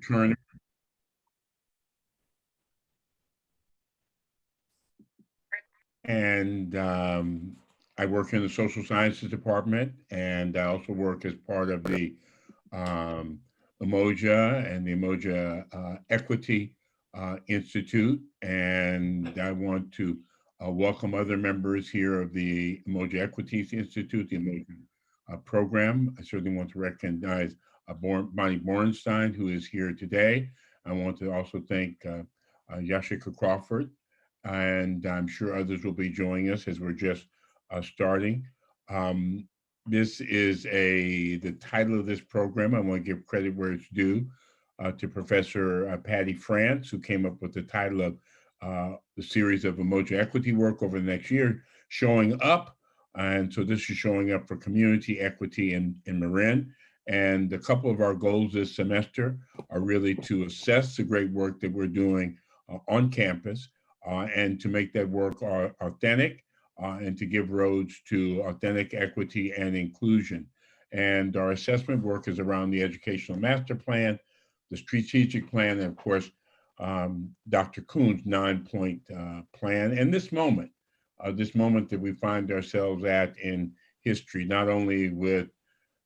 Turner. And I work in the social sciences department, and I also work as part of the Umoja and the Umoja Equity Institute. And I want to welcome other members here of the Umoja Equities Institute, the Umoja program. I certainly want to recognize Bonnie Borenstein, who is here today. I want to also thank Yashika Crawford, and I'm sure others will be joining us as we're just starting. This is the title of this program. I want to give credit where it's due to Professor Patty France, who came up with the title of the series of Umoja equity work over the next year, Showing Up. And so this is showing up for community equity in Marin. And a couple of our goals this semester are really to assess the great work that we're doing on campus, and to make that work authentic, and to give roads to authentic equity and inclusion. And our assessment work is around the educational master plan, the strategic plan, and of course, Dr. Kuhn's 9-point plan, and this moment that we find ourselves at in history, not only with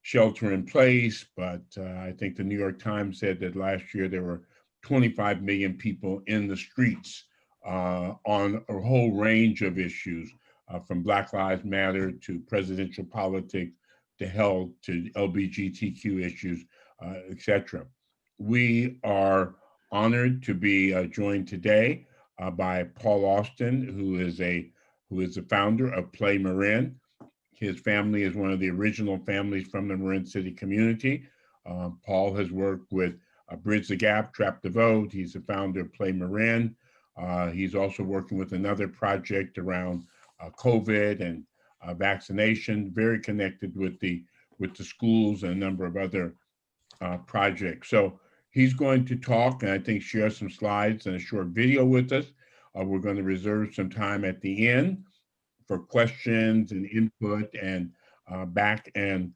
shelter in place, but I think the New York Times said that last year there were 25 million people in the streets on a whole range of issues, from Black Lives Matter to presidential politics to health to LGBTQ issues, etc. We are honored to be joined today by Paul Austin, who is the founder of Play Marin. His family is one of the original families from the Marin City community. Paul has worked with Bridge the Gap, Trap the Vote. He's the founder of Play Marin. He's also working with another project around COVID and vaccination, very connected with the schools and a number of other projects. So he's going to talk and I think share some slides and a short video with us. We're going to reserve some time at the end for questions and input and back and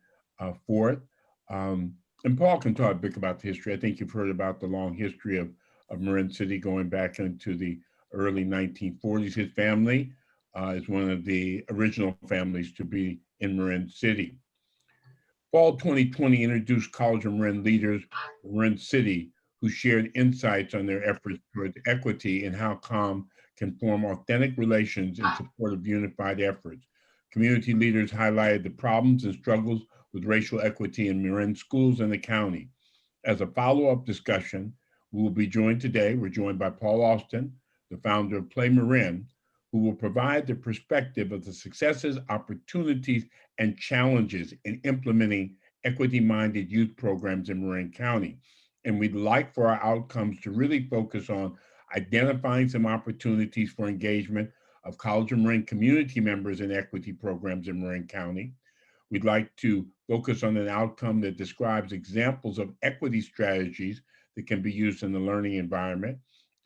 forth. And Paul can talk a bit about the history. I think you've heard about the long history of Marin City going back into the early 1940s. His family is one of the original families to be in Marin City. Fall 2020 introduced College of Marin leaders in Marin City who shared insights on their efforts towards equity and how COM can form authentic relations in support of unified efforts. Community leaders highlighted the problems and struggles with racial equity in Marin schools and the county. As a follow-up discussion, we will be joined today. We're joined by Paul Austin, the founder of Play Marin, who will provide the perspective of the successes, opportunities, and challenges in implementing equity-minded youth programs in Marin County. And we'd like for our outcomes to really focus on identifying some opportunities for engagement of College of Marin community members in equity programs in Marin County. We'd like to focus on an outcome that describes examples of equity strategies that can be used in the learning environment.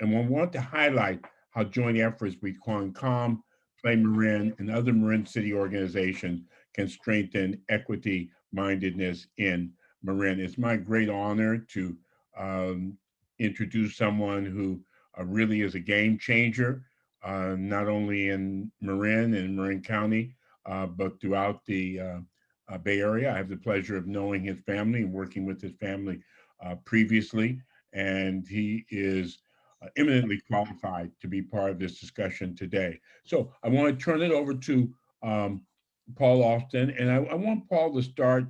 And we want to highlight how joint efforts between COM, Play Marin, and other Marin City organizations can strengthen equity mindedness in Marin. It's my great honor to introduce someone who really is a game changer, not only in Marin and Marin County, but throughout the Bay Area. I have the pleasure of knowing his family and working with his family previously, and he is eminently qualified to be part of this discussion today. So I want to turn it over to Paul Austin, and I want Paul to start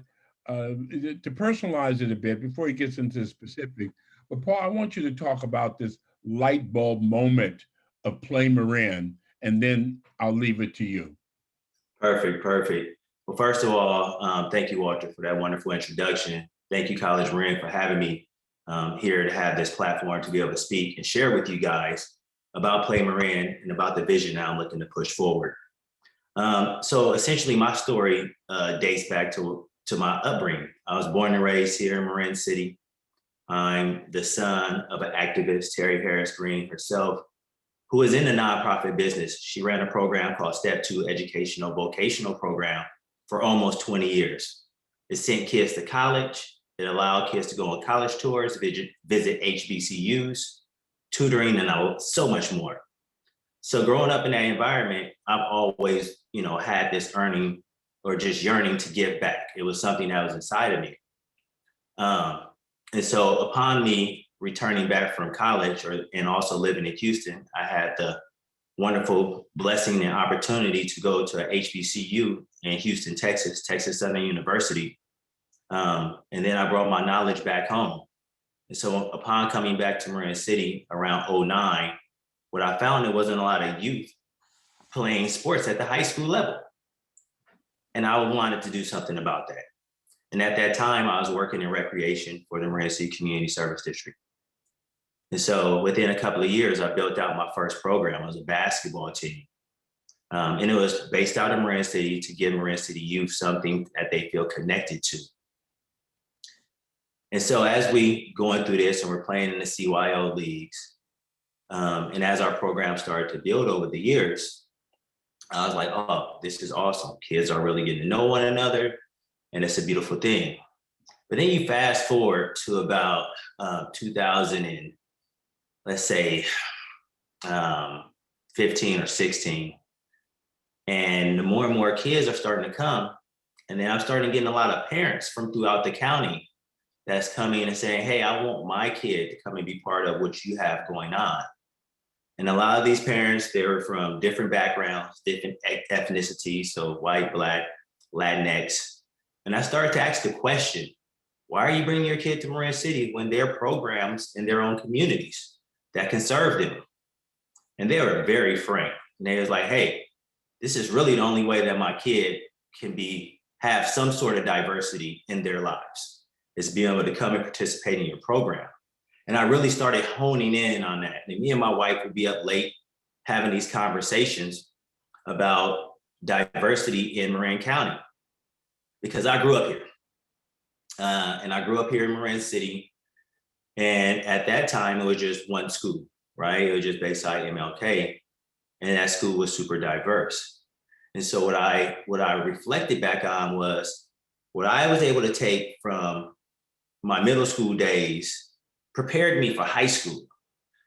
to personalize it a bit before he gets into the specifics. But Paul, I want you to talk about this light bulb moment of Play Marin, and then I'll leave it to you. Perfect. Well, first of all, thank you, Walter, for that wonderful introduction. Thank you, College Marin, for having me here to have this platform to be able to speak and share with you guys about Play Marin and about the vision that I'm looking to push forward. So essentially, my story dates back to my upbringing. I was born and raised here in Marin City. I'm the son of an activist, Terry Harris Green herself, who is in the nonprofit business. She ran a program called Step 2 Educational Vocational Program for almost 20 years. It sent kids to college, It allowed kids to go on college tours, visit HBCUs, tutoring, and so much more. So growing up in that environment, I've always, had this earning or just yearning to give back. It was something that was inside of me. Um, and so upon me returning back from college and also living in Houston, I had the wonderful blessing and opportunity to go to a HBCU in Houston, Texas, Texas Southern University. And then I brought my knowledge back home. And so upon coming back to Marin City around '09, what I found, there wasn't a lot of youth playing sports at the high school level. And I wanted to do something about that. And at that time, I was working in recreation for the Marin City Community Service District. And so within a couple of years, I built out my first program. It was a basketball team. And it was based out of Marin City to give Marin City youth something that they feel connected to. And so as we going through this and we're playing in the CYO leagues, and as our program started to build over the years, I was like, oh, this is awesome. Kids are really getting to know one another, and it's a beautiful thing. But then you fast forward to about 2000 and let's say 15 or 16, and more and more kids are starting to come. And then I'm starting getting a lot of parents from throughout the county that's coming and saying, hey, I want my kid to come and be part of what you have going on. And a lot of these parents, they were from different backgrounds, different ethnicities, so white, Black, Latinx. And I started to ask the question, why are you bringing your kid to Marin City when there are programs in their own communities that can serve them? And they were very frank. And they was like, hey, this is really the only way that my kid can have some sort of diversity in their lives, is being able to come and participate in your program. And I really started honing in on that. And me and my wife would be up late having these conversations about diversity in Marin County, because I grew up here. And I grew up here in Marin City. And at that time, it was just one school, right? It was just Bayside MLK. And that school was super diverse. And so what I reflected back on was what I was able to take from my middle school days prepared me for high school,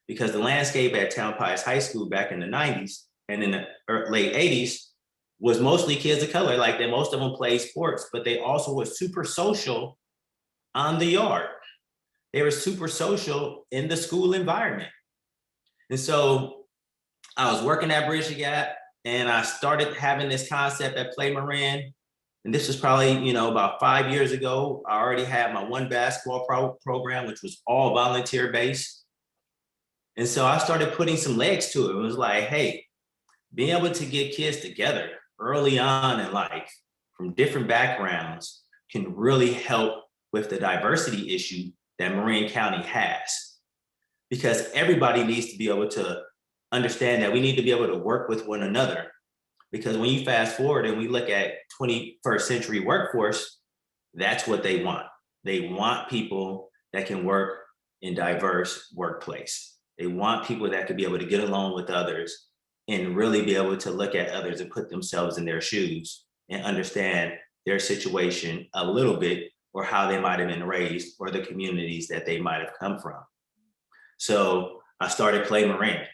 because the landscape at Town Pius High School back in the 90s and in the late 80s was mostly kids of color. Like most of them played sports, but they also were super social on the yard. They were super social in the school environment. And so I was working at Bridge the Gap, and I started having this concept at Play Marin. And this was probably, about 5 years ago. I already had my one basketball program, which was all volunteer based. And so I started putting some legs to it. It was like, hey, being able to get kids together early on in life from different backgrounds can really help with the diversity issue that Marin County has. Because everybody needs to be able to understand that we need to be able to work with one another. Because when you fast forward and we look at 21st century workforce, that's what they want. They want people that can work in diverse workplace. They want people that could be able to get along with others and really be able to look at others and put themselves in their shoes and understand their situation a little bit, or how they might have been raised, or the communities that they might have come from. So I started Play Marin.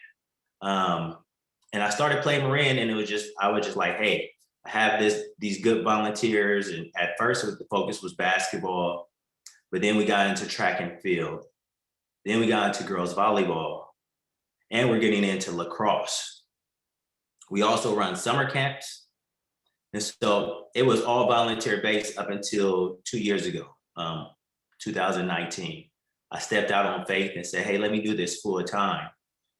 And I started Play Marin, and I was just like, hey, I have these good volunteers. And at first the focus was basketball, but then we got into track and field. Then we got into girls volleyball, and we're getting into lacrosse. We also run summer camps. And so it was all volunteer based up until 2 years ago, 2019. I stepped out on faith and said, hey, let me do this full time.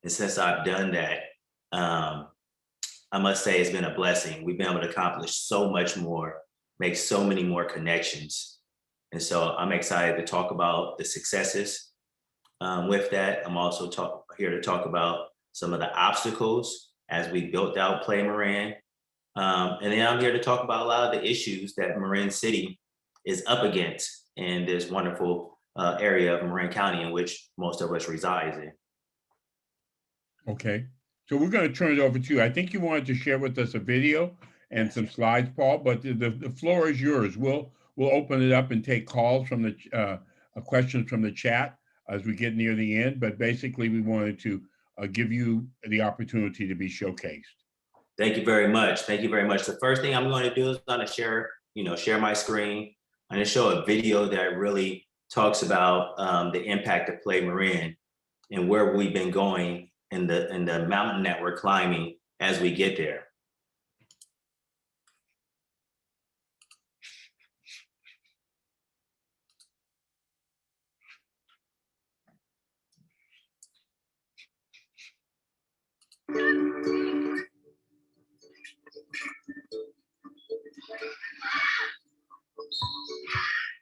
And since I've done that, I must say it's been a blessing. We've been able to accomplish so much more, make so many more connections. And so I'm excited to talk about the successes with that. I'm also here to talk about some of the obstacles as we built out Play Marin. And then I'm here to talk about a lot of the issues that Marin City is up against in this wonderful area of Marin County in which most of us reside in. Okay. So we're going to turn it over to you. I think you wanted to share with us a video and some slides, Paul, but the floor is yours. We'll we'll open it up and take calls from the questions from the chat as we get near the end. But basically, we wanted to give you the opportunity to be showcased. Thank you very much. Thank you very much. The first thing I'm going to do is I'm going to share my screen. I'm going to show a video that really talks about the impact of Play Marin and where we've been going in the mountain that we're climbing as we get there.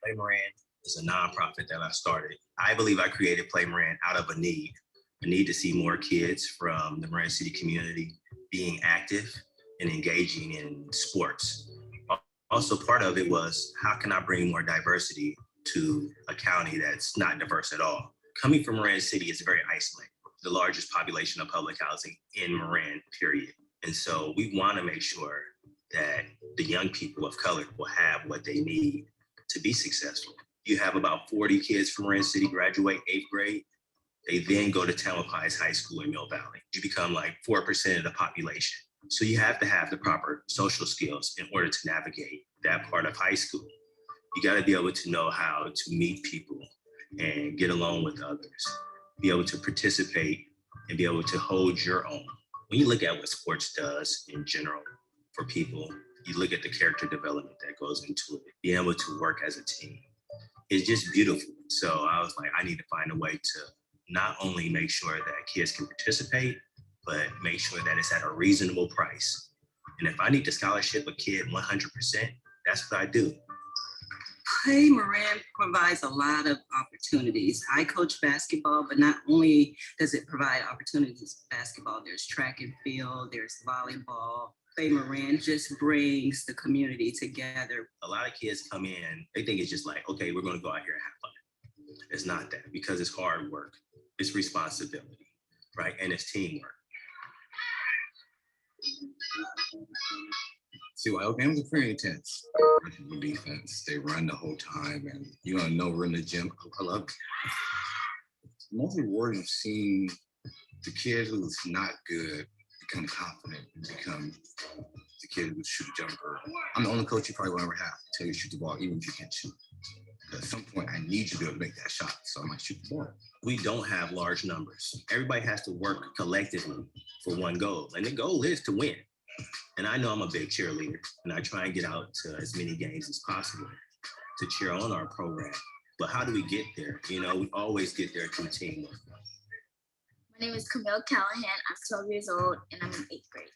Play Marin is a nonprofit that I started. I believe I created Play Marin out of a need to see more kids from the Marin City community being active and engaging in sports. Also, part of it was, how can I bring more diversity to a county that's not diverse at all? Coming from Marin City is very isolated, the largest population of public housing in Marin, period. And so we want to make sure that the young people of color will have what they need to be successful. You have about 40 kids from Marin City graduate 8th grade. They then go to Tamalpais High School in Mill Valley. You become like 4% of the population. So you have to have the proper social skills in order to navigate that part of high school. You got to be able to know how to meet people and get along with others, be able to participate and be able to hold your own. When you look at what sports does in general for people, you look at the character development that goes into it, being able to work as a team. It's just beautiful. So I was like, I need to find a way to not only make sure that kids can participate, but make sure that it's at a reasonable price. And if I need to scholarship a kid 100%, that's what I do. Play Marin provides a lot of opportunities. I coach basketball, but not only does it provide opportunities for basketball, there's track and field, there's volleyball. Play Marin just brings the community together. A lot of kids come in, they think it's just like, okay, we're going to go out here and have fun. It's not that, because it's hard work, it's responsibility, right? And it's teamwork. See, well, games are pretty intense. Defense, they run the whole time, and you don't know we're in the gym. I love it. It's most rewarding seeing the kid who's not good become confident and become the kid who shoot a jumper. I'm the only coach you probably will ever have tell you to shoot the ball, even if you can't shoot. At some point, I need you to be able to make that shot, so I might shoot the ball. We don't have large numbers. Everybody has to work collectively for one goal, and the goal is to win. And I know I'm a big cheerleader, and I try and get out to as many games as possible to cheer on our program. But how do we get there? You know, we always get there through teamwork. My name is Camille Callahan. I'm 12 years old, and I'm in 8th grade.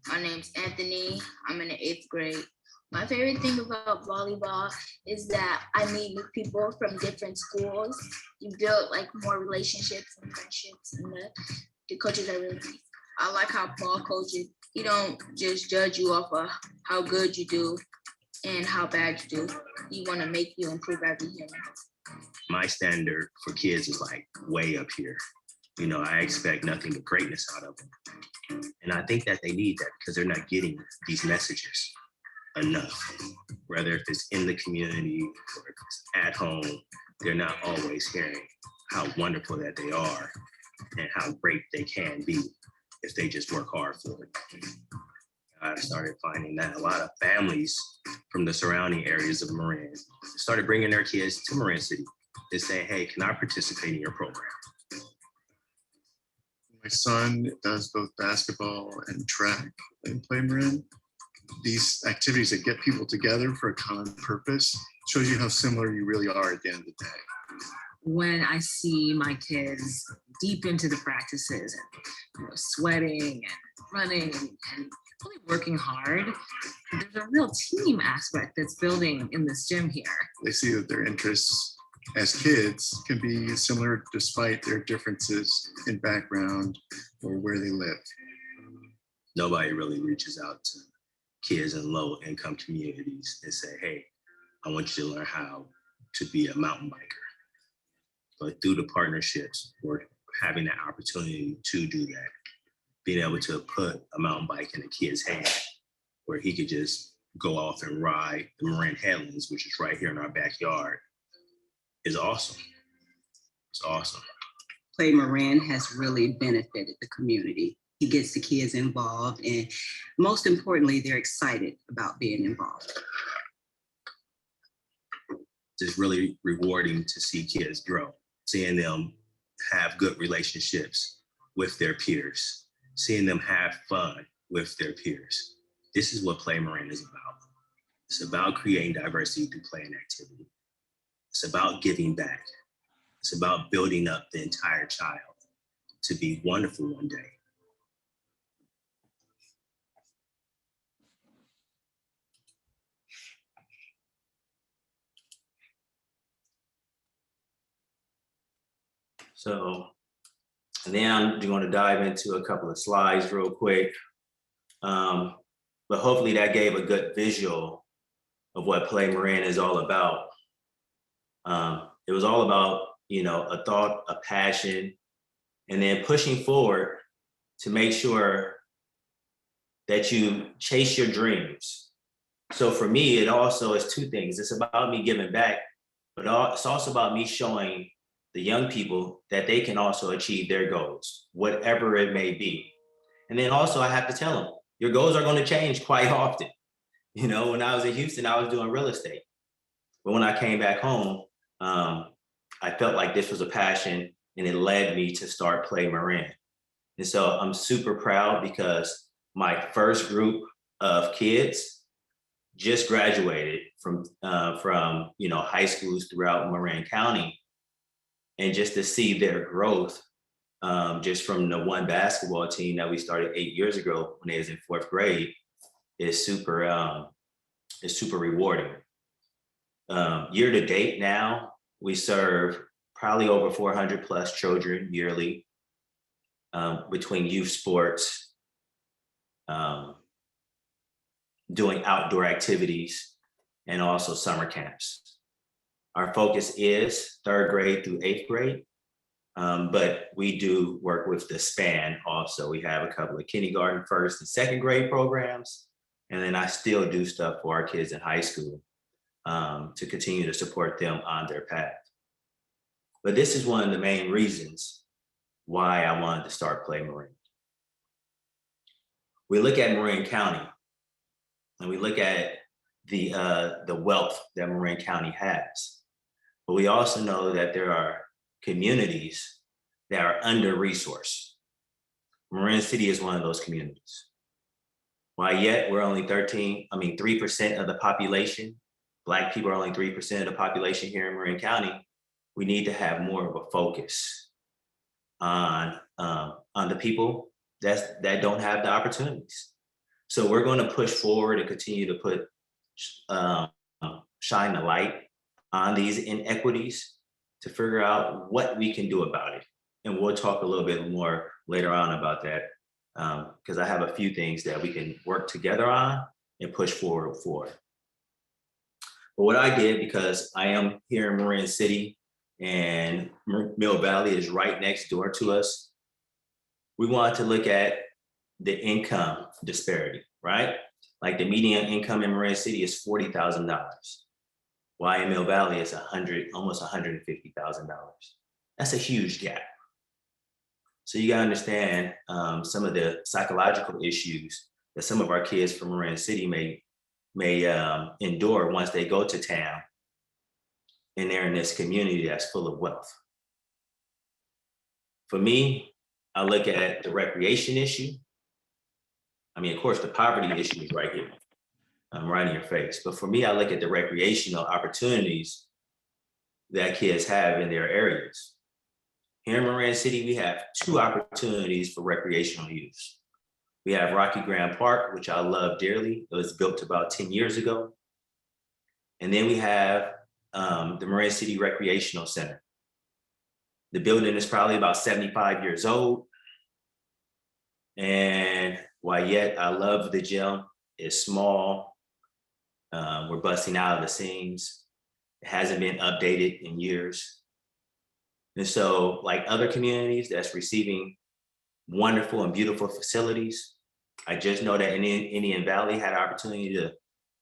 My name's Anthony. I'm in the 8th grade. My favorite thing about volleyball is that I meet new people from different schools. You build like more relationships and friendships, and the coaches are really nice. I like how Paul coaches. He don't just judge you off of how good you do and how bad you do. He want to make you improve every year. My standard for kids is like way up here. You know, I expect nothing but greatness out of them. And I think that they need that because they're not getting these messages enough. Whether if it's in the community or if it's at home, they're not always hearing how wonderful that they are and how great they can be if they just work hard for it. I started finding that a lot of families from the surrounding areas of Marin started bringing their kids to Marin City and saying, hey, can I participate in your program? My son does both basketball and track in Play Marin. These activities that get people together for a common purpose shows you how similar you really are at the end of the day. When I see my kids deep into the practices and sweating and running and really working hard, there's a real team aspect that's building in this gym here. They see that their interests as kids can be similar despite their differences in background or where they live. Nobody really reaches out to kids in low income communities and say, hey, I want you to learn how to be a mountain biker. But through the partnerships, we're having that opportunity to do that. Being able to put a mountain bike in a kid's hand where he could just go off and ride the Marin Headlands, which is right here in our backyard, is awesome. It's awesome. Play Marin has really benefited the community. He gets the kids involved, and most importantly, they're excited about being involved. It's really rewarding to see kids grow, seeing them have good relationships with their peers, seeing them have fun with their peers. This is what Play Marin is about. It's about creating diversity through play and activity. It's about giving back. It's about building up the entire child to be wonderful one day. So, and then I'm going to dive into a couple of slides real quick. But hopefully that gave a good visual of what Play Marin is all about. It was all about, you know, a thought, a passion, and then pushing forward to make sure that you chase your dreams. So for me, it also is two things. It's about me giving back, but it's also about me showing the young people that they can also achieve their goals, whatever it may be. And then also I have to tell them, your goals are going to change quite often. You know, when I was in Houston, I was doing real estate. But when I came back home, I felt like this was a passion, and it led me to start Play Marin. And so I'm super proud because my first group of kids just graduated from you know, high schools throughout Marin County. And just to see their growth, just from the one basketball team that we started 8 years ago when they was in 4th grade, is super rewarding. Year to date now, we serve probably over 400 plus children yearly, between youth sports, doing outdoor activities, and also summer camps. Our focus is 3rd grade through 8th grade, but we do work with the span also. We have a couple of kindergarten, 1st and 2nd grade programs, and then I still do stuff for our kids in high school to continue to support them on their path. But this is one of the main reasons why I wanted to start Play Marin. We look at Marin County, and we look at the wealth that Marin County has. But we also know that there are communities that are under-resourced. Marin City is one of those communities. Why yet we're only 3% of the population. Black people are only 3% of the population here in Marin County. We need to have more of a focus on the people that don't have the opportunities. So we're going to push forward and continue to put shine the light on these inequities to figure out what we can do about it. And we'll talk a little bit more later on about that, because I have a few things that we can work together on and push forward for. But what I did, because I am here in Marin City and Mill Valley is right next door to us, we wanted to look at the income disparity, right? Like the median income in Marin City is $40,000. Why in Mill Valley it's almost $150,000. That's a huge gap. So you gotta understand some of the psychological issues that some of our kids from Marin City may endure once they go to town and they're in this community that's full of wealth. For me, I look at the recreation issue. I mean, of course, the poverty issue is right here, right in your face. But for me, I look at the recreational opportunities that kids have in their areas. Here in Marin City, we have 2 opportunities for recreational use. We have Rocky Grand Park, which I love dearly. It was built about 10 years ago. And then we have the Marin City Recreational Center. The building is probably about 75 years old. And why yet I love the gym. It's small. We're busting out of the seams. It hasn't been updated in years. And so, like other communities that's receiving wonderful and beautiful facilities, I just know that Indian Valley had an opportunity to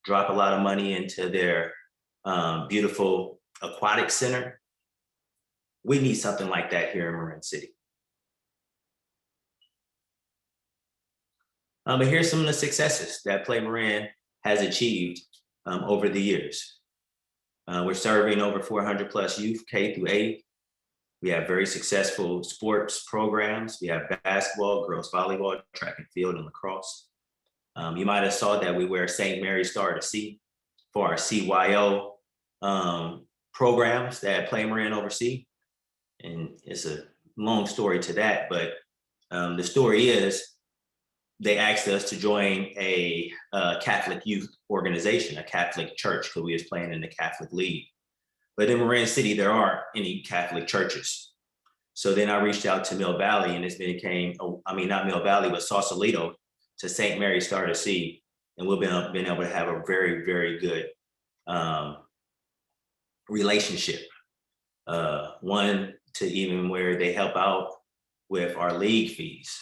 drop a lot of money into their beautiful aquatic center. We need something like that here in Marin City. But here's some of the successes that Play Marin has achieved over the years. We're serving over 400 plus youth, K through 8. We have very successful sports programs. We have basketball, girls volleyball, track and field, and lacrosse. You might have saw that we wear St. Mary's Star to Sea for our CYO programs that Play Marin oversee. And it's a long story to that, but the story is they asked us to join a Catholic youth organization, a Catholic church, because we was playing in the Catholic League. But in Marin City, there aren't any Catholic churches. So then I reached out to Mill Valley, and it became, not Mill Valley, but Sausalito, to St. Mary's Star to Sea. And we've been able to have a very, very good relationship. One to even where they help out with our league fees.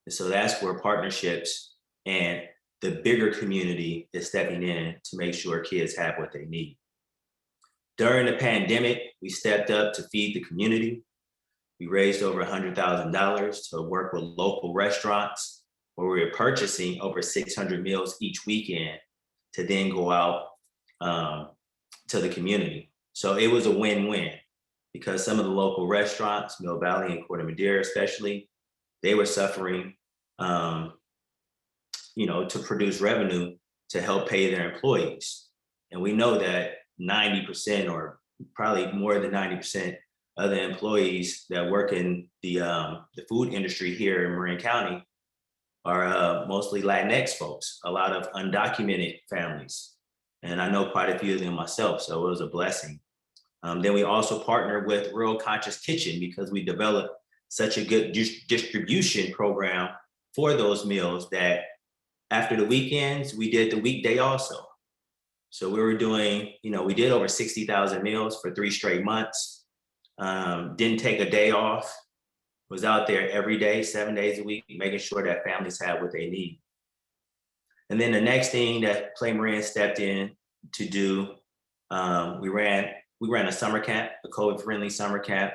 And so that's where partnerships and the bigger community is stepping in to make sure kids have what they need. During the pandemic, we stepped up to feed the community. We raised over $100,000 to work with local restaurants where we were purchasing over 600 meals each weekend to then go out to the community. So it was a win-win because some of the local restaurants, Mill Valley and Corte Madera especially, they were suffering, to produce revenue to help pay their employees. And we know that 90% or probably more than 90% of the employees that work in the food industry here in Marin County are mostly Latinx folks, a lot of undocumented families. And I know quite a few of them myself, so it was a blessing. Then we also partnered with Rural Conscious Kitchen because we developed such a good distribution program for those meals that after the weekends, we did the weekday also. So we were doing, we did over 60,000 meals for 3 straight months. Didn't take a day off, was out there every day, 7 days a week, making sure that families have what they need. And then the next thing that Play Marin stepped in to do, we ran a summer camp, a COVID-friendly summer camp,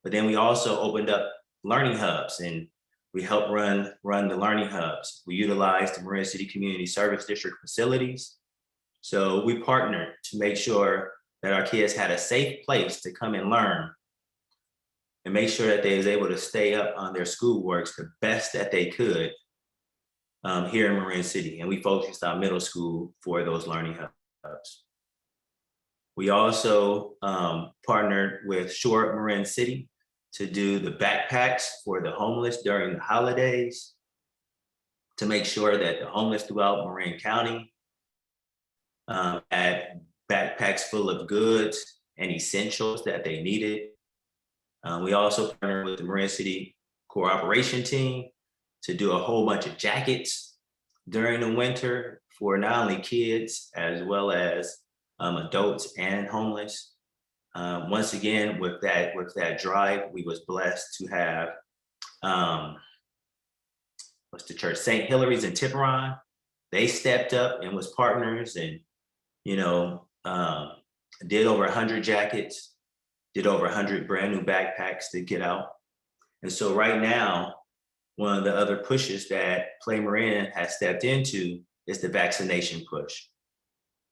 but then we also opened up learning hubs and we helped run the learning hubs. We utilized the Marin City Community Service District facilities. So we partnered to make sure that our kids had a safe place to come and learn and make sure that they was able to stay up on their schoolworks the best that they could here in Marin City. And we focused on middle school for those learning hubs. We also partnered with Shore Marin City to do the backpacks for the homeless during the holidays, to make sure that the homeless throughout Marin County had backpacks full of goods and essentials that they needed. We also partnered with the Marin City Cooperation team to do a whole bunch of jackets during the winter for not only kids as well as adults and homeless. Once again, with that drive, we was blessed to have what's the church, St. Hilary's in Tiburon. They stepped up and was partners, and did over 100 jackets, did over 100 brand new backpacks to get out. And so right now, one of the other pushes that Play Marin has stepped into is the vaccination push.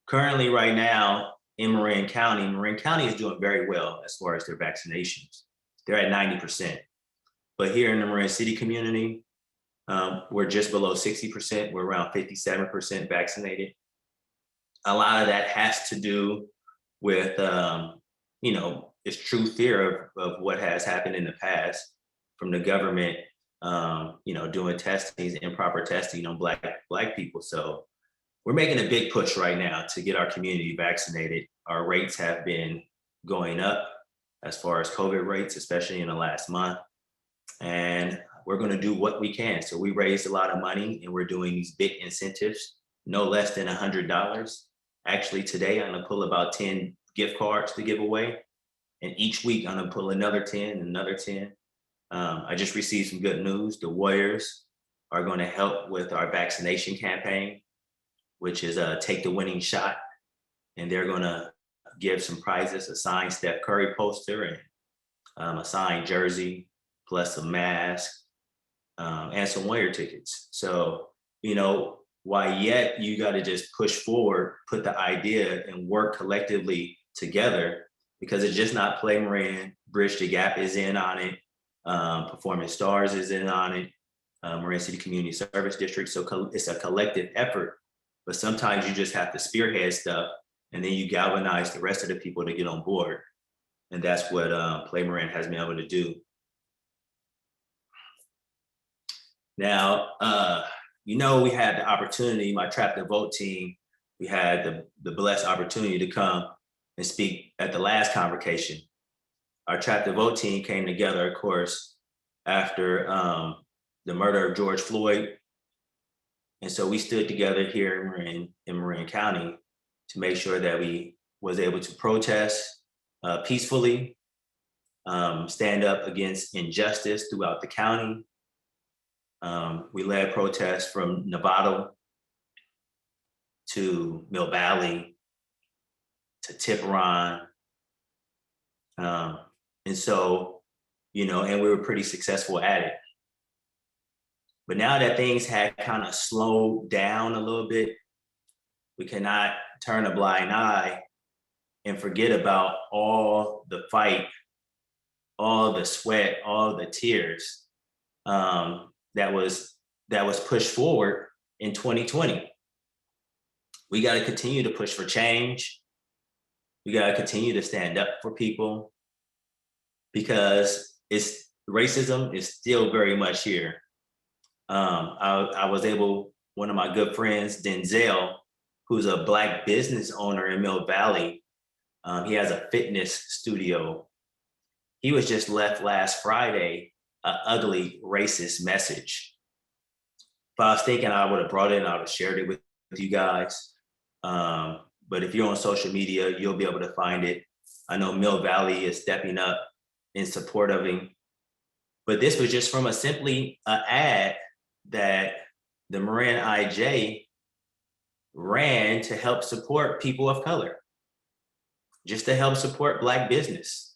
Currently, right now in Marin County is doing very well as far as their vaccinations. They're at 90%. But here in the Marin City community, we're just below 60%. We're around 57% vaccinated. A lot of that has to do with, it's true fear of what has happened in the past from the government, doing testing, improper testing on Black people. So we're making a big push right now to get our community vaccinated. Our rates have been going up as far as COVID rates, especially in the last month. And we're going to do what we can. So we raised a lot of money and we're doing these big incentives, no less than $100. Actually, today I'm going to pull about 10 gift cards to give away. And each week I'm going to pull another 10, another 10. I just received some good news. The Warriors are going to help with our vaccination campaign. which is take the winning shot. And they're gonna give some prizes, a signed Steph Curry poster and a signed jersey, plus a mask, and some Warrior tickets. So, you know, why yet you gotta just push forward, put the idea and work collectively together, because it's just not Play Marin. Bridge the Gap is in on it. Performance Stars is in on it. Marin City Community Service District. So it's a collective effort, but sometimes you just have to spearhead stuff and then you galvanize the rest of the people to get on board. And that's what Play Marin has been able to do. Now, you know, we had the opportunity, my Trap the Vote team, we had the blessed opportunity to come and speak at the last convocation. Our Trap the Vote team came together, of course, after the murder of George Floyd. And so we stood together here in Marin County to make sure that we was able to protest peacefully, stand up against injustice throughout the county. We led protests from Novato to Mill Valley to Tiburon. And so, you know, and we were pretty successful at it. But now that things had kind of slowed down a little bit, we cannot turn a blind eye and forget about all the fight, all the sweat, all the tears that was pushed forward in 2020. We got to continue to push for change. We got to continue to stand up for people, because racism is still very much here. I was able, one of my good friends, Denzel, who's a Black business owner in Mill Valley, he has a fitness studio. He was just left last Friday an ugly racist message. But I was thinking I would have brought it and I would have shared it with you guys. But if you're on social media, you'll be able to find it. I know Mill Valley is stepping up in support of him. But this was just from simply an ad that the Marin IJ ran to help support people of color, just to help support Black business.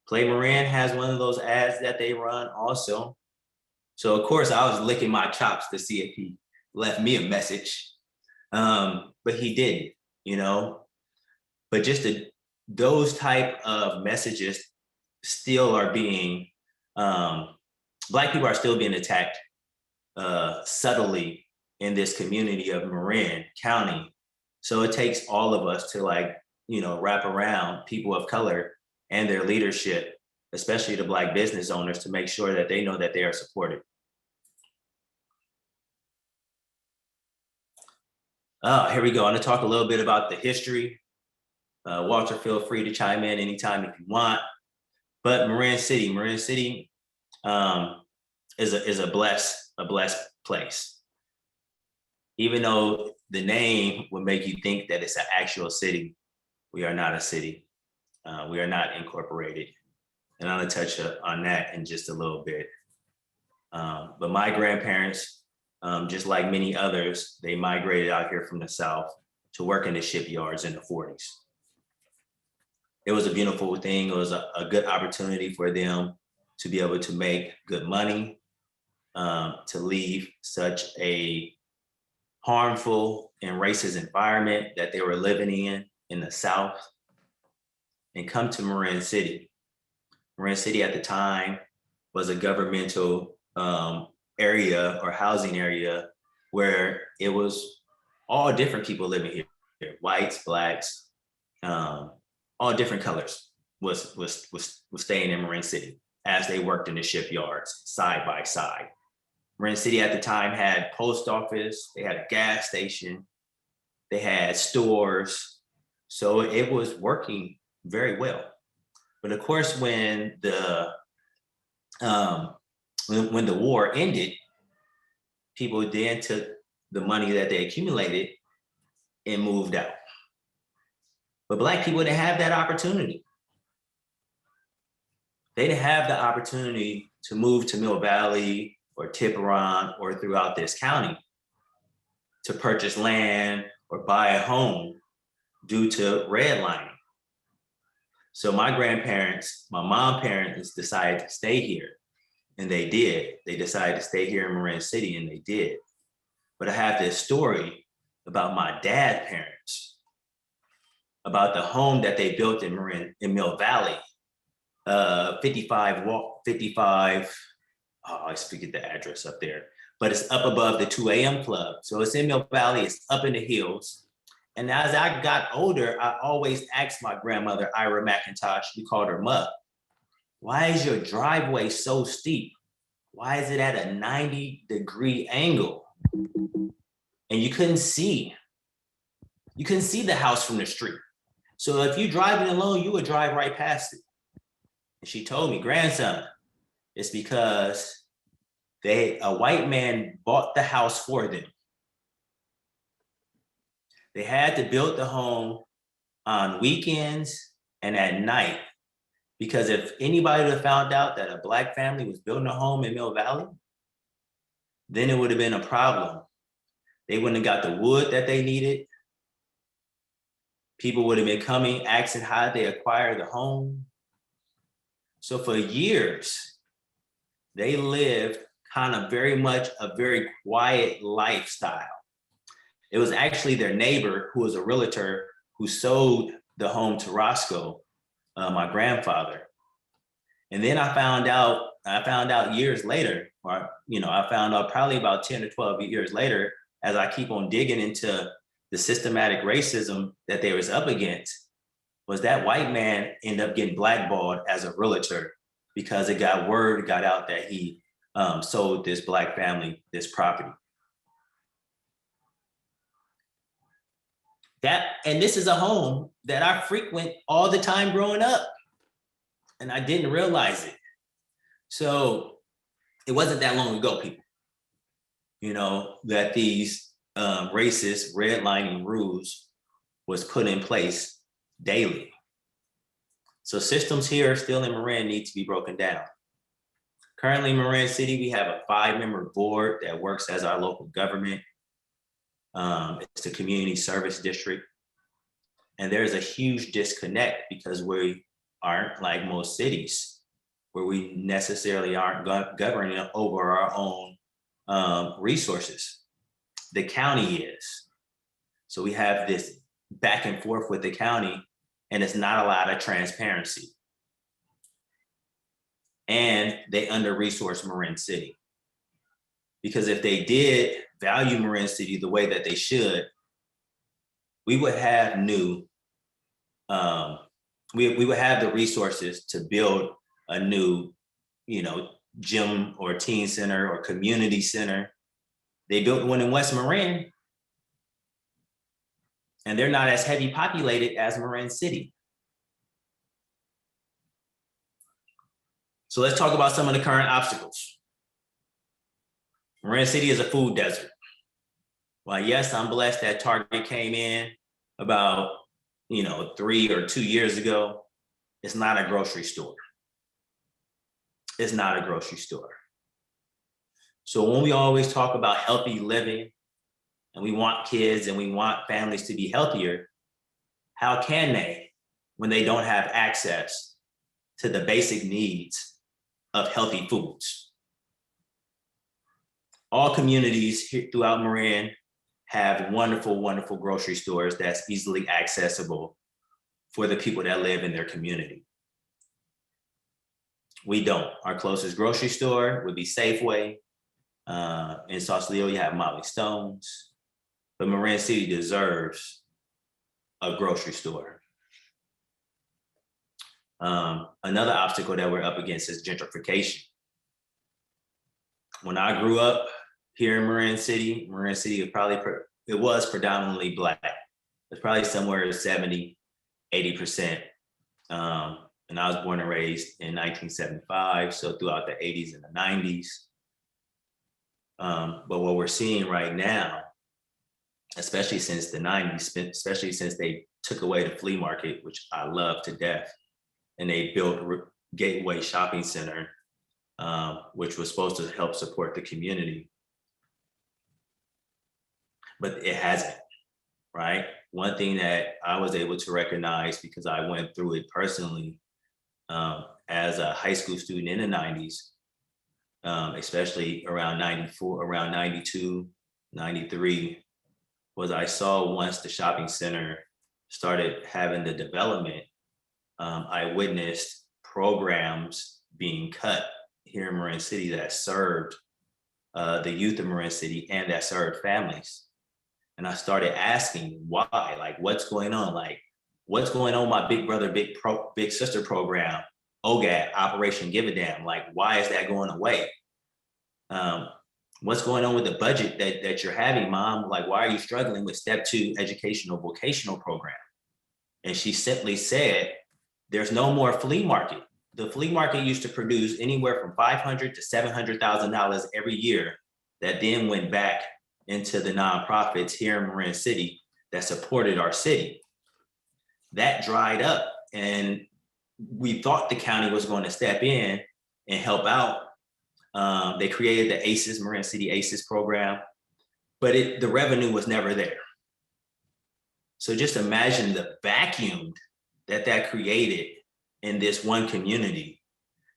Play Marin has one of those ads that they run also. So of course I was licking my chops to see if he left me a message, but he didn't, you know. But just those type of messages still are being, Black people are still being attacked subtly in this community of Marin County. So it takes all of us to, like, you know, wrap around people of color and their leadership, especially the Black business owners, to make sure that they know that they are supported. Here we go. I'm gonna talk a little bit about the history. Walter, feel free to chime in anytime if you want. But Marin City is a blessed place. Even though the name would make you think that it's an actual city, we are not a city. We are not incorporated. And I'm gonna touch on that in just a little bit. But my grandparents, just like many others, they migrated out here from the South to work in the shipyards in the 40s. It was a beautiful thing. It was a good opportunity for them to be able to make good money, to leave such a harmful and racist environment that they were living in the South, and come to Marin City. Marin City at the time was a governmental area or housing area where it was all different people living here, whites, Blacks, all different colors was staying in Marin City as they worked in the shipyards side by side. Marin City at the time had post office, they had a gas station, they had stores. So it was working very well. But of course, when the war ended, people then took the money that they accumulated and moved out. But Black people didn't have that opportunity. They didn't have the opportunity to move to Mill Valley or Tiburon or throughout this county to purchase land or buy a home due to redlining. So my grandparents, my mom's parents decided to stay here, and they did. They decided to stay here in Marin City, and they did. But I have this story about my dad's parents, about the home that they built in Mill Valley, 55, I always forget the address up there, but it's up above the 2 a.m. club. So it's in Mill Valley, it's up in the hills. And as I got older, I always asked my grandmother, Ira McIntosh, we called her Ma, why is your driveway so steep? Why is it at a 90-degree angle? And you couldn't see the house from the street. So if you driving alone, you would drive right past it. And she told me, grandson, it's because a white man bought the house for them. They had to build the home on weekends and at night, because if anybody would have found out that a Black family was building a home in Mill Valley, then it would have been a problem. They wouldn't have got the wood that they needed. People would have been coming, asking how they acquired the home. So for years, they lived kind of very much a very quiet lifestyle. It was actually their neighbor, who was a realtor, who sold the home to Roscoe, my grandfather. And then I found out years later, or I found out probably about 10 or 12 years later, as I keep on digging into the systematic racism that they was up against, was that white man ended up getting blackballed as a realtor because word got out that he sold this Black family this property. And this is a home that I frequent all the time growing up, and I didn't realize it. So it wasn't that long ago, people, that these racist redlining rules was put in place daily. So systems here still in Marin need to be broken down. Currently in Marin City, we have a 5-member board that works as our local government. It's the community service district. And there's a huge disconnect because we aren't like most cities where we necessarily aren't governing over our own resources. The county is. So we have this back and forth with the county, and it's not a lot of transparency. And they under-resource Marin City. Because if they did value Marin City the way that they should, we would have we would have the resources to build a new, gym or teen center or community center. They built one in West Marin, and they're not as heavy populated as Marin City. So let's talk about some of the current obstacles. Marin City is a food desert. While yes, I'm blessed that Target came in about 3 or 2 years ago, it's not a grocery store. It's not a grocery store. So when we always talk about healthy living, and we want kids and we want families to be healthier, how can they when they don't have access to the basic needs of healthy foods? All communities here throughout Marin have wonderful, wonderful grocery stores that's easily accessible for the people that live in their community. We don't. Our closest grocery store would be Safeway. In Sausalito, you have Molly Stone's. But Marin City deserves a grocery store. Another obstacle that we're up against is gentrification. When I grew up here in Marin City was predominantly Black. It's probably somewhere 70, 80%. And I was born and raised in 1975, so throughout the 80s and the 90s. But what we're seeing right now, especially since the 90s, especially since they took away the flea market, which I love to death, and they built Gateway Shopping Center, which was supposed to help support the community. but it hasn't, right? One thing that I was able to recognize, because I went through it personally as a high school student in the 90s, especially around 94, around 92, 93, was I saw once the shopping center started having the development, I witnessed programs being cut here in Marin City that served the youth of Marin City and that served families. And I started asking why, like, what's going on? Like, what's going on with my Big Brother, Big Sister program, OGAD, Operation Give a Damn? Like, why is that going away? What's going on with the budget that you're having, Mom? Like, why are you struggling with Step 2 educational vocational program? And she simply said, there's no more flea market. The flea market used to produce anywhere from $500,000 to $700,000 every year that then went back into the nonprofits here in Marin City that supported our city. That dried up, and we thought the county was going to step in and help out. They created the ACES, Marin City ACES program, but the revenue was never there. So just imagine the vacuum that created in this one community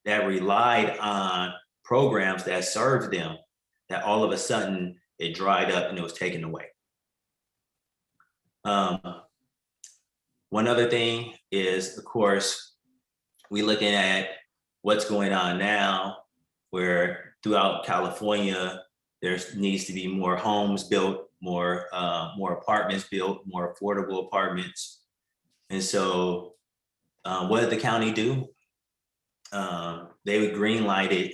that relied on programs that served them, that all of a sudden it dried up and it was taken away. One other thing is, of course, we're looking at what's going on now, where throughout California, there needs to be more homes built, more apartments built, more affordable apartments. And so what did the county do? They green-lighted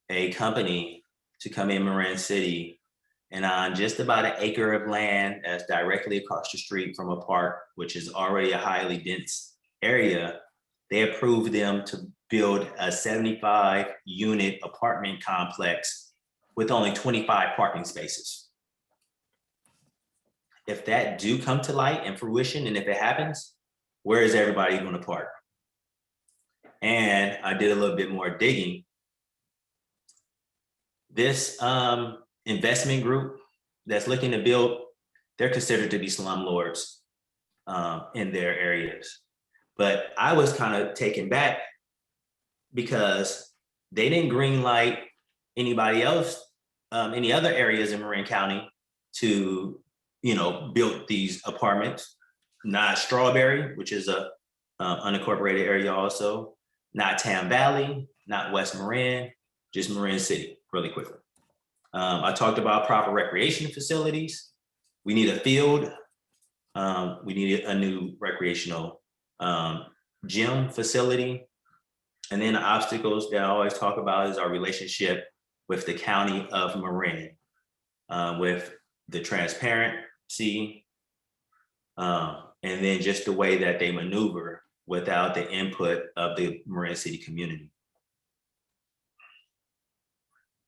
a company to come in Marin City, and on just about an acre of land that's directly across the street from a park, which is already a highly dense area, they approved them to build a 75-unit apartment complex with only 25 parking spaces. If that do come to light and fruition, and if it happens, where is everybody going to park? And I did a little bit more digging. This investment group that's looking to build, they're considered to be slumlords in their areas. But I was kind of taken back because they didn't green light anybody else, any other areas in Marin County to, build these apartments. Not Strawberry, which is a unincorporated area also, not Tam Valley, not West Marin, just Marin City, really quickly. I talked about proper recreation facilities. We need a field. We need a new recreational gym facility. And then the obstacles that I always talk about is our relationship with the county of Marin, with the transparency, and then just the way that they maneuver without the input of the Marin City community.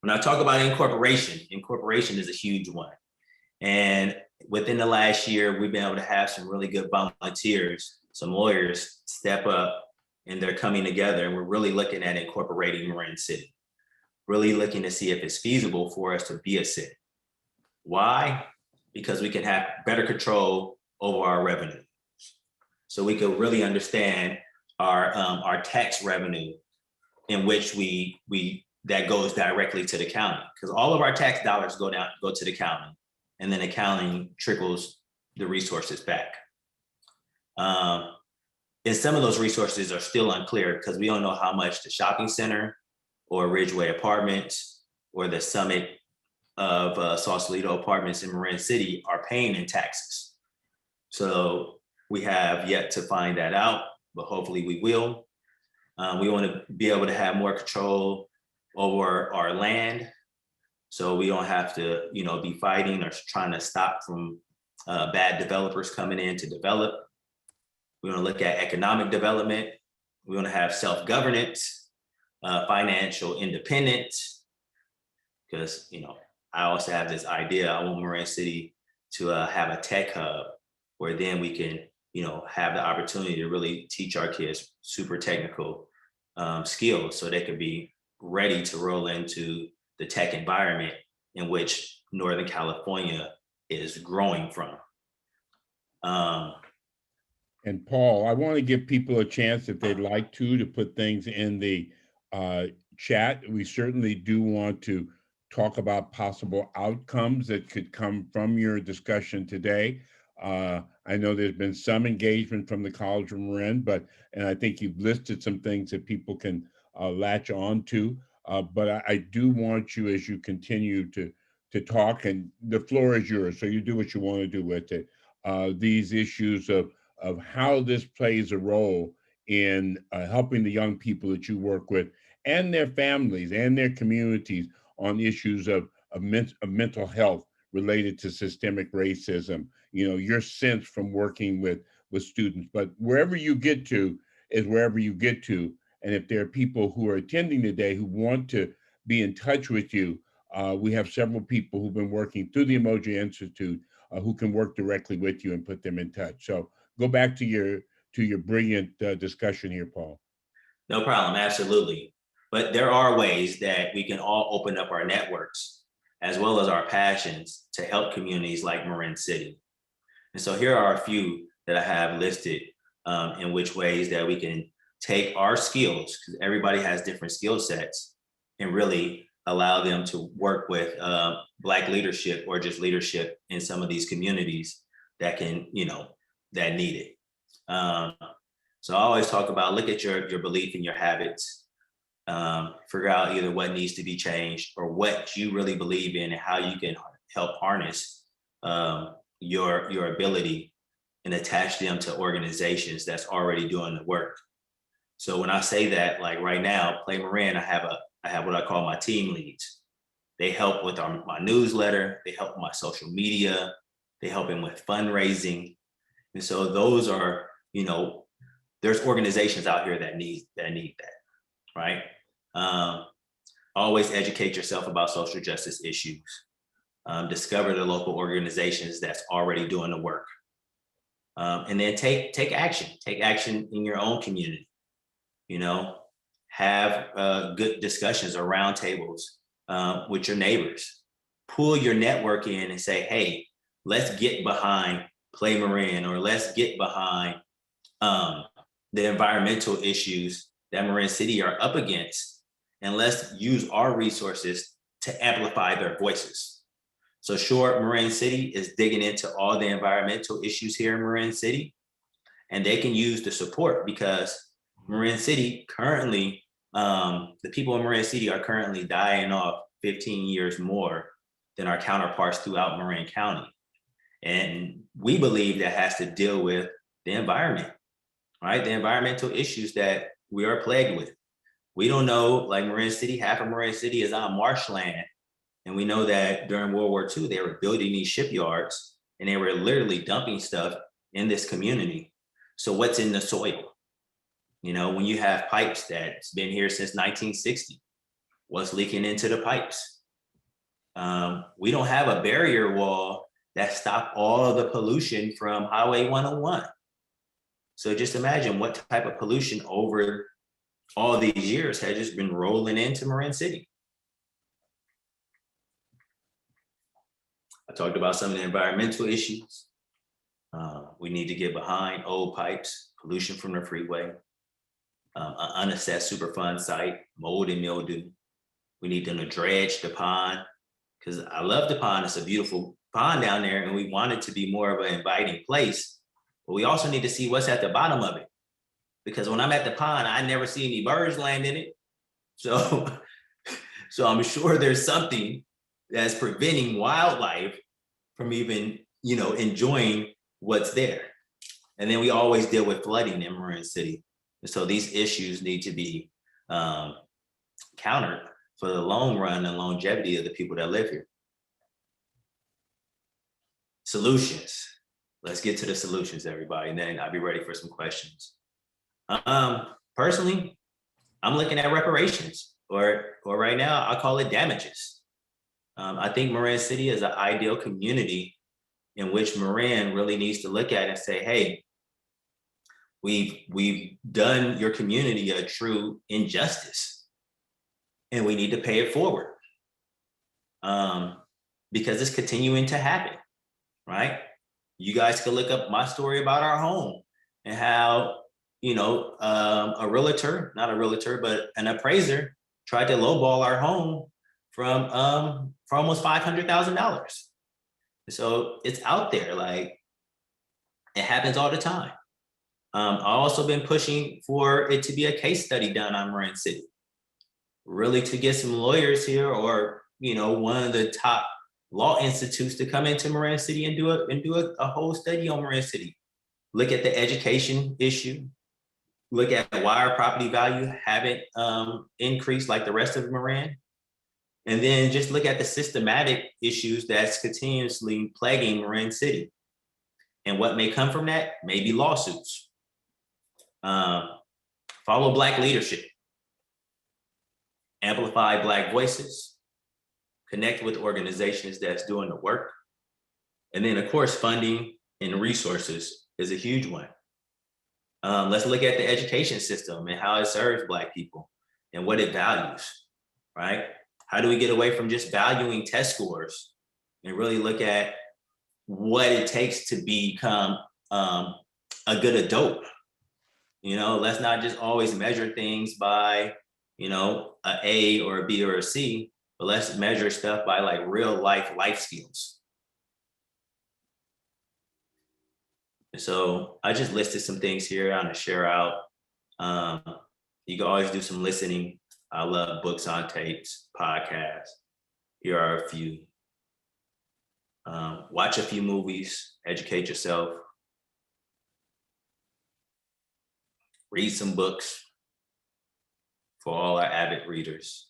When I talk about incorporation is a huge one. And within the last year, we've been able to have some really good volunteers, some lawyers step up, and they're coming together, and we're really looking at incorporating Marin City, really looking to see if it's feasible for us to be a city. Why? Because we can have better control over our revenue. So we could really understand our tax revenue, in which that goes directly to the county, because all of our tax dollars go to the county, and then the county trickles the resources back. And some of those resources are still unclear because we don't know how much the shopping center or Ridgeway Apartments or the Summit of Sausalito Apartments in Marin City are paying in taxes. So we have yet to find that out, but hopefully we will. We want to be able to have more control over our land, so we don't have to, be fighting or trying to stop from bad developers coming in to develop. We want to look at economic development. We want to have self-governance, financial independence, because, I also have this idea. I want Marin City to have a tech hub where then we can, have the opportunity to really teach our kids super technical skills so they could be ready to roll into the tech environment in which Northern California is growing from. And Paul, I want to give people a chance if they'd like to put things in the chat. We certainly do want to talk about possible outcomes that could come from your discussion today. I know there's been some engagement from the College of Marin, and I think you've listed some things that people can latch on to. But I do want you, as you continue to talk, and the floor is yours, so you do what you want to do with it. These issues of how this plays a role in helping the young people that you work with and their families and their communities on issues of mental health related to systemic racism. You know, your sense from working with students, but wherever you get to is wherever you get to. And if there are people who are attending today who want to be in touch with you, we have several people who've been working through the Umoja Institute who can work directly with you and put them in touch. So go back to your brilliant discussion here, Paul. No problem, absolutely. But there are ways that we can all open up our networks as well as our passions to help communities like Marin City. And so here are a few that I have listed in which ways that we can take our skills, because everybody has different skill sets, and really allow them to work with Black leadership or just leadership in some of these communities that can, that need it. So I always talk about, look at your belief and your habits, figure out either what needs to be changed or what you really believe in and how you can help harness your ability and attach them to organizations that's already doing the work. So when I say that, like right now, Play Marin, I have what I call my team leads. They help with my newsletter, they help with my social media, they help him with fundraising. And so those are, there's organizations out here that need that, right? Always educate yourself about social justice issues. Discover the local organizations that's already doing the work. And then take action in your own community. Have good discussions or roundtables with your neighbors. Pull your network in and say, hey, let's get behind Play Marin, or let's get behind the environmental issues that Marin City are up against, and let's use our resources to amplify their voices. So sure, Marin City is digging into all the environmental issues here in Marin City, and they can use the support because Marin City currently, the people in Marin City are currently dying off 15 years more than our counterparts throughout Marin County. And we believe that has to deal with the environment, right? The environmental issues that we are plagued with. We don't know, like Marin City, half of Marin City is on marshland. And we know that during World War II, they were building these shipyards and they were literally dumping stuff in this community. So what's in the soil? When you have pipes that's been here since 1960, what's leaking into the pipes? We don't have a barrier wall that stopped all of the pollution from Highway 101. So just imagine what type of pollution over all these years has just been rolling into Marin City. I talked about some of the environmental issues. We need to get behind old pipes, pollution from the freeway, an unassessed Superfund site, mold and mildew. We need them to dredge the pond, because I love the pond. It's a beautiful pond down there, and we want it to be more of an inviting place. But we also need to see what's at the bottom of it, because when I'm at the pond, I never see any birds land in it. So I'm sure there's something that's preventing wildlife from even, enjoying what's there. And then we always deal with flooding in Marin City. And so these issues need to be countered for the long run and longevity of the people that live here. Solutions. Let's get to the solutions, everybody, and then I'll be ready for some questions. Personally, I'm looking at reparations, or right now, I call it damages. I think Marin City is an ideal community in which Marin really needs to look at and say, hey, we've done your community a true injustice, and we need to pay it forward, because it's continuing to happen. right? You guys can look up my story about our home and how, a realtor, not a realtor, but an appraiser tried to lowball our home for almost $500,000. So it's out there, like it happens all the time. I've also been pushing for it to be a case study done on Marin City, really to get some lawyers here or, one of the top law institutes to come into Marin City and do a whole study on Marin City. Look at the education issue. Look at why our property value haven't increased like the rest of Marin. And then just look at the systematic issues that's continuously plaguing Marin City. And what may come from that may be lawsuits. Follow Black leadership. Amplify Black voices. Connect with organizations that's doing the work. And then, of course, funding and resources is a huge one. Let's look at the education system and how it serves Black people and what it values, right? How do we get away from just valuing test scores and really look at what it takes to become a good adult? Let's not just always measure things by, a A or a B or a C, but let's measure stuff by like real life skills. And so I just listed some things here I'm gonna share out. You can always do some listening. I love books on tapes, podcasts. Here are a few. Watch a few movies, educate yourself. Read some books for all our avid readers.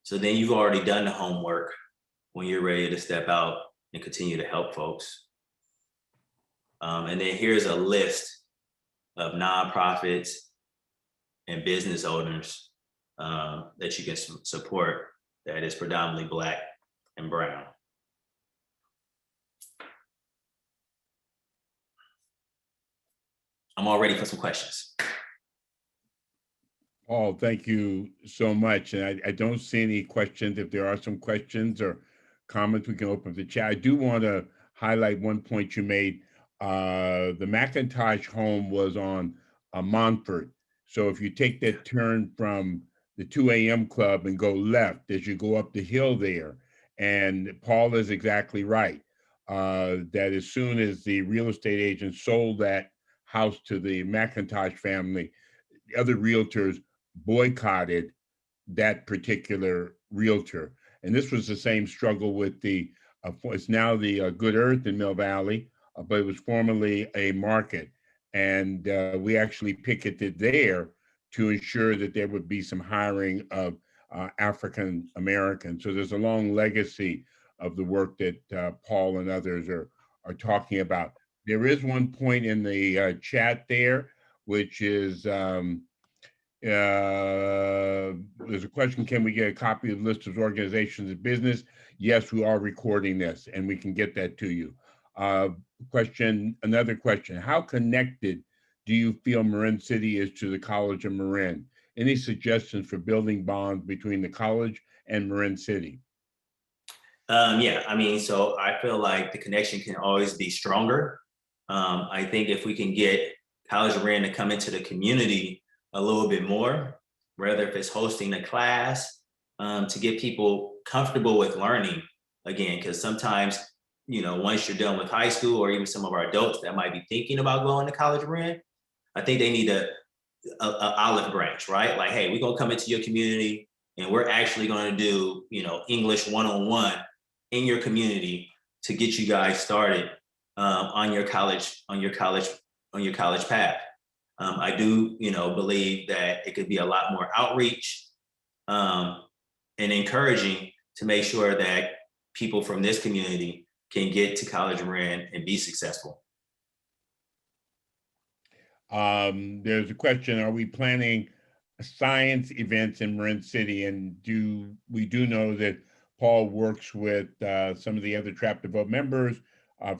So then you've already done the homework when you're ready to step out and continue to help folks. And then here's a list of nonprofits and business owners that you can support that is predominantly Black and brown. I'm all ready for some questions. Paul, thank you so much. And I don't see any questions. If there are some questions or comments, we can open the chat. I do want to highlight one point you made. The McIntosh home was on Montfort. So if you take that turn from the 2 a.m. club and go left as you go up the hill there, and Paul is exactly right, that as soon as the real estate agent sold that house to the McIntosh family, the other realtors boycotted that particular realtor. And this was the same struggle with the, it's now the Good Earth in Mill Valley, but it was formerly a market. And we actually picketed there to ensure that there would be some hiring of African Americans. So there's a long legacy of the work that Paul and others are talking about. There is one point in the chat there, which is, there's a question, can we get a copy of the list of organizations and business? Yes, we are recording this and we can get that to you. Another question, how connected do you feel Marin City is to the College of Marin? Any suggestions for building bonds between the college and Marin City? Yeah, so I feel like the connection can always be stronger. I think if we can get College of Marin to come into the community a little bit more, whether if it's hosting a class, to get people comfortable with learning again, because sometimes, once you're done with high school or even some of our adults that might be thinking about going to College of Marin, I think they need a olive branch, right? Like, hey, we're gonna come into your community and we're actually gonna do, English 101 in your community to get you guys started on your college path. I do, believe that it could be a lot more outreach and encouraging to make sure that people from this community can get to College of Marin and be successful. There's a question, are we planning science events in Marin City? And we do know that Paul works with some of the other Trapped to Vote members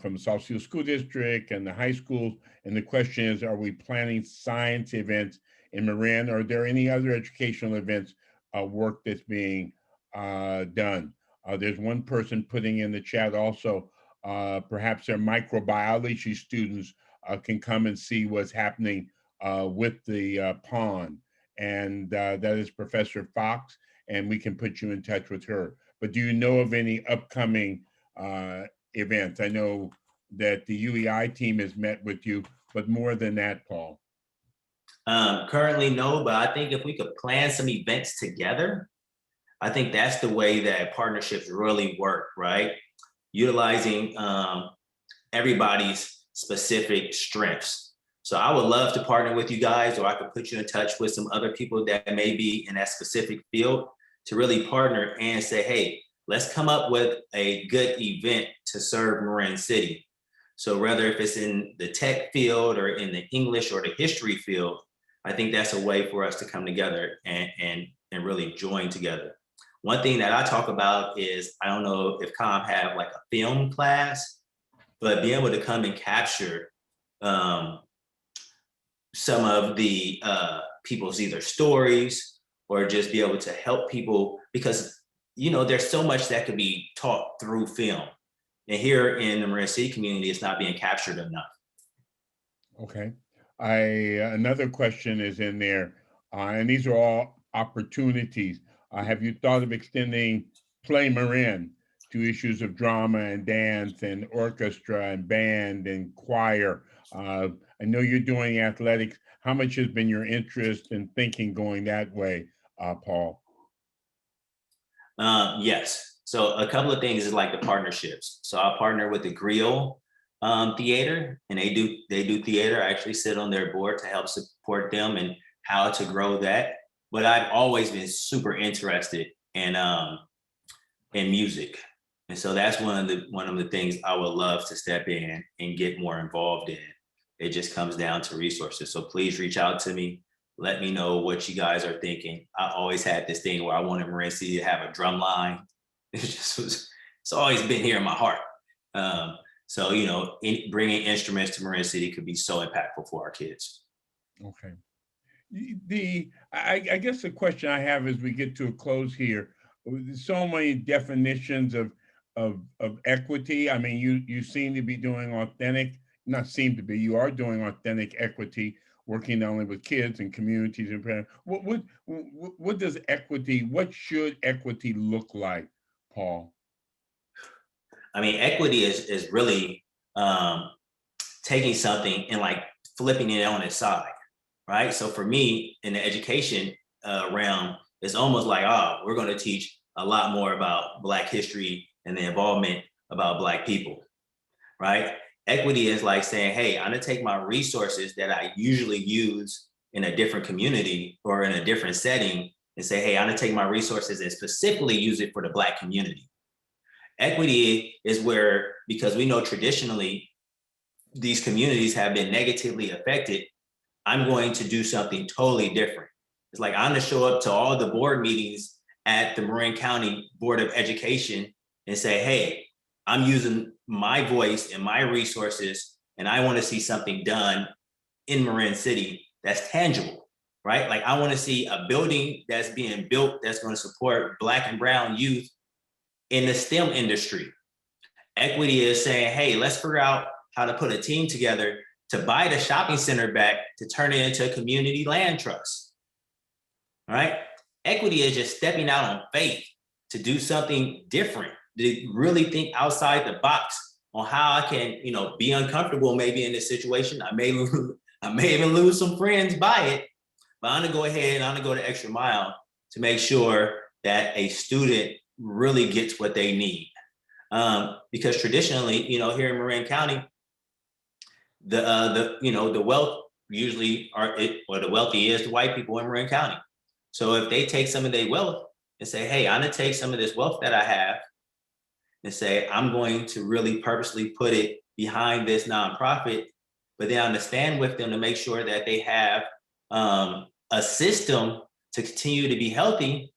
from the Southfield School District and the high schools. And the question is, are we planning science events in Marin? Are there any other educational events work that's being done? There's one person putting in the chat also perhaps their microbiology students can come and see what's happening with the pond. And that is Professor Fox, and we can put you in touch with her. But do you know of any upcoming events? I know that the UEI team has met with you, but more than that, Paul. Currently, no, but I think if we could plan some events together, I think that's the way that partnerships really work, right? Utilizing everybody's specific strengths. So I would love to partner with you guys, or I could put you in touch with some other people that may be in that specific field to really partner and say, hey, let's come up with a good event to serve Marin City. So whether if it's in the tech field or in the English or the history field, I think that's a way for us to come together and really join together. One thing that I talk about is, I don't know if COM have like a film class, but being able to come and capture some of the people's either stories or just be able to help people, because there's so much that could be taught through film. And here in the Marin City community, it's not being captured enough. Okay. Another question is in there, and these are all opportunities. Have you thought of extending Play Marin to issues of drama and dance and orchestra and band and choir? I know you're doing athletics. How much has been your interest in thinking going that way, Paul? Yes. So a couple of things is like the partnerships. So I partner with the Griot Theater, and they do theater. I actually sit on their board to help support them and how to grow that. But I've always been super interested in music, and so that's one of the things I would love to step in and get more involved in. It just comes down to resources. So please reach out to me. Let me know what you guys are thinking. I always had this thing where I wanted Marin City to have a drum line. It's always been here in my heart. So, bringing instruments to Marin City could be so impactful for our kids. Okay. I guess the question I have as we get to a close here, there's so many definitions of equity. I mean, you seem to be doing not seem to be, you are doing authentic equity, working not only with kids and communities and parents. What should equity look like, Paul? I mean, equity is really taking something and like flipping it on its side, right? So for me, in the education realm, it's almost like, we're going to teach a lot more about Black history and the involvement about Black people, right? Equity is like saying, hey, I'm going to take my resources that I usually use in a different community or in a different setting and say, hey, I'm going to take my resources and specifically use it for the Black community. Equity is where, because we know traditionally these communities have been negatively affected, I'm going to do something totally different. It's like, I'm going to show up to all the board meetings at the Marin County Board of Education and say, hey, I'm using my voice and my resources, and I want to see something done in Marin City that's tangible, right? Like, I want to see a building that's being built that's going to support Black and brown youth in the STEM industry. Equity is saying, hey, let's figure out how to put a team together to buy the shopping center back to turn it into a community land trust, right? Equity is just stepping out on faith to do something different, to really think outside the box on how I can, be uncomfortable maybe in this situation. I may even lose some friends by it, but I'm gonna go ahead and I'm gonna go the extra mile to make sure that a student really gets what they need. Because traditionally, here in Marin County, the wealth usually the wealthy is the white people in Marin County. So if they take some of their wealth and say, hey, I'm gonna take some of this wealth that I have and say, I'm going to really purposely put it behind this nonprofit, but then understand with them to make sure that they have a system to continue to be healthy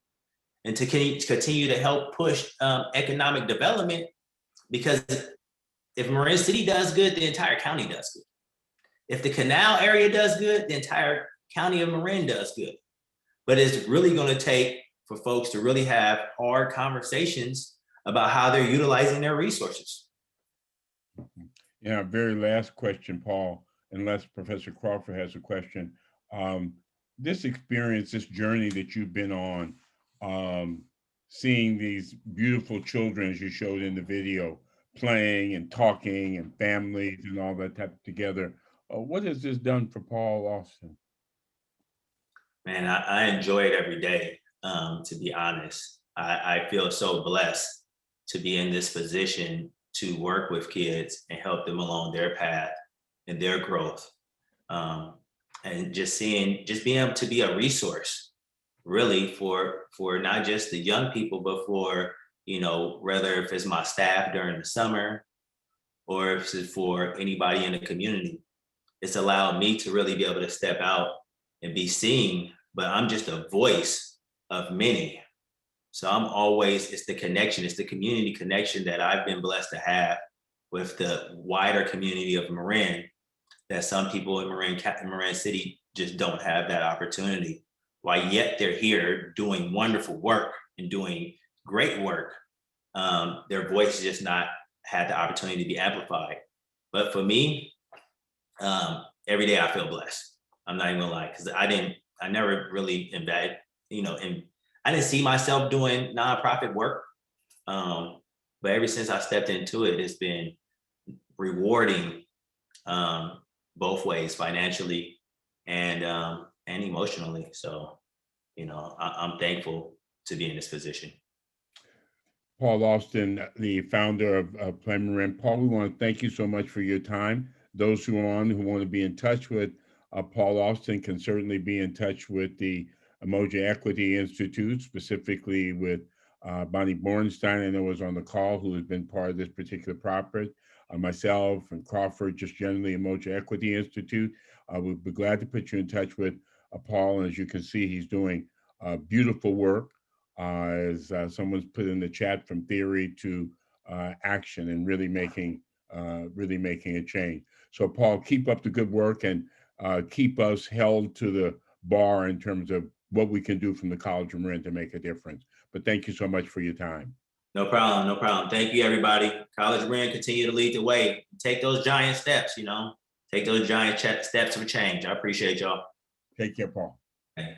and to continue to help push economic development. Because if Marin City does good, the entire county does good. If the canal area does good, the entire county of Marin does good. But it's really going to take for folks to really have hard conversations about how they're utilizing their resources. Yeah, very last question, Paul, unless Professor Crawford has a question. This experience, this journey that you've been on, um, seeing these beautiful children, as you showed in the video, playing and talking and families and all that type together, what has this done for Paul Austin? Man, I enjoy it every day, to be honest. I feel so blessed to be in this position to work with kids and help them along their path and their growth. Um, and just being able to be a resource really for not just the young people, but for, whether if it's my staff during the summer or if it's for anybody in the community. It's allowed me to really be able to step out and be seen, but I'm just a voice of many. So it's the connection, it's the community connection that I've been blessed to have with the wider community of Marin, that some people in Marin City just don't have that opportunity. While yet they're here doing wonderful work and doing great work, their voice just not had the opportunity to be amplified. But for me, every day I feel blessed. I'm not even gonna lie, because I never really embedded, and I didn't see myself doing nonprofit work. But ever since I stepped into it, it's been rewarding, both ways, financially and emotionally. So, I'm thankful to be in this position. Paul Austin, the founder of Play Marin. Paul, we want to thank you so much for your time. Those who want to be in touch with Paul Austin can certainly be in touch with the Umoja Equity Institute, specifically with Bonnie Bornstein, I know was on the call, who has been part of this particular project. Myself and Crawford, just generally Umoja Equity Institute. We'd be glad to put you in touch with Paul. And as you can see, he's doing beautiful work. As someone's put in the chat, from theory to action, and really making a change. So Paul, keep up the good work, and keep us held to the bar in terms of what we can do from the College of Marin to make a difference. But thank you so much for your time. No problem, no problem. Thank you, everybody. College of Marin, continue to lead the way. Take those giant steps, take those giant steps for change. I appreciate y'all. Take care, Paul. Okay.